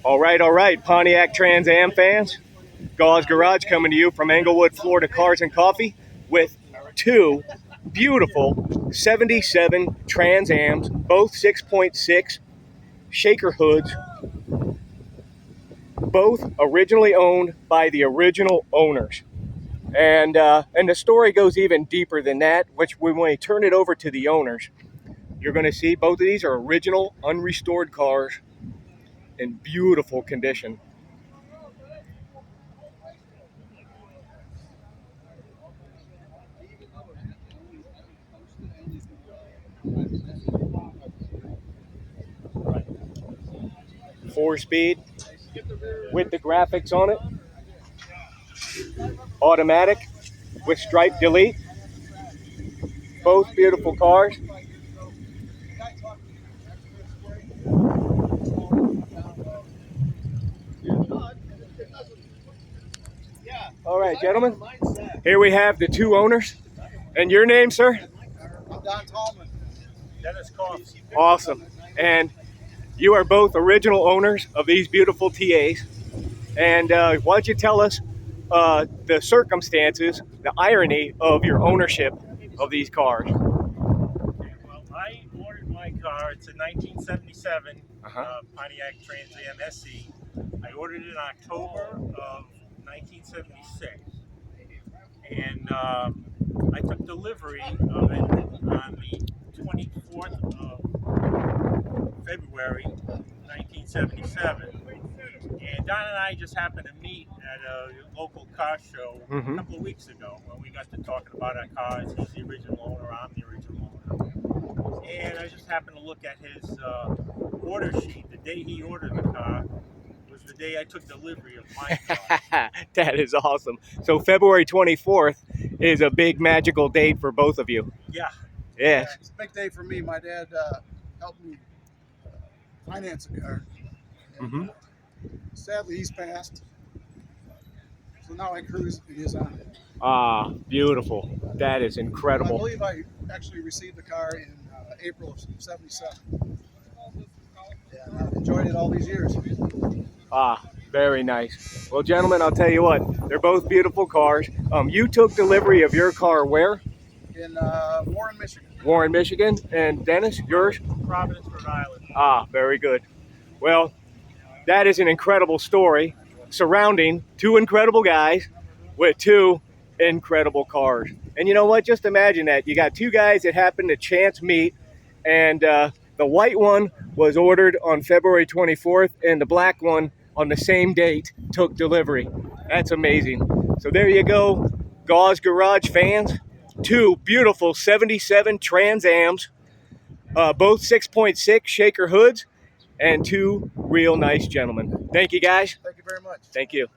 All right, Pontiac Trans Am fans. Gauze Garage coming to you from Englewood, Florida Cars and Coffee with two beautiful 77 Trans Ams, both 6.6 shaker hoods, both originally owned by the original owners. And the story goes even deeper than that, which when we turn it over to the owners, you're going to see both of these are original, unrestored cars in beautiful condition. Four-speed with the graphics on it. Automatic with stripe delete. Both beautiful cars. All right, gentlemen. Here we have the two owners. And your name, sir? I'm Don Tallman. Dennis Coffs. Awesome. And you are both original owners of these beautiful TAs. And why don't you tell us the circumstances, the irony of your ownership of these cars? Well, I ordered my car. It's a 1977 Pontiac Trans Am SE. I ordered it in October of 1976. And I took delivery of it on the 24th of February 1977. And Don and I just happened to meet at a local car show a couple of weeks ago when we got to talking about our cars. He's the original owner, I'm the original owner. And I just happened to look at his order sheet. The day he ordered the car was the day I took delivery of my car. That is awesome. So February 24th is a big magical date for both of you. Yeah. Yes. Yeah, it's a big day for me. My dad helped me finance a car. And, sadly, he's passed. So now I cruise in his honor. Ah, beautiful. That is incredible. I believe I actually received the car in April of '77. And I've enjoyed it all these years. Ah, very nice. Well, gentlemen, I'll tell you what. They're both beautiful cars. You took delivery of your car where? In Warren, Michigan. Warren, Michigan. And Dennis, yours? Providence, Rhode Island. Ah, very good. Well, that is an incredible story surrounding two incredible guys with two incredible cars. And you know what? Just imagine that. You got two guys that happen to chance meet, and the white one was ordered on February 24th, and the black one on the same date took delivery. That's amazing. So there you go, Gauze Garage fans. Two beautiful 77 Trans Ams, both 6.6 shaker hoods, and two real nice gentlemen. Thank you, guys. Thank you very much. Thank you.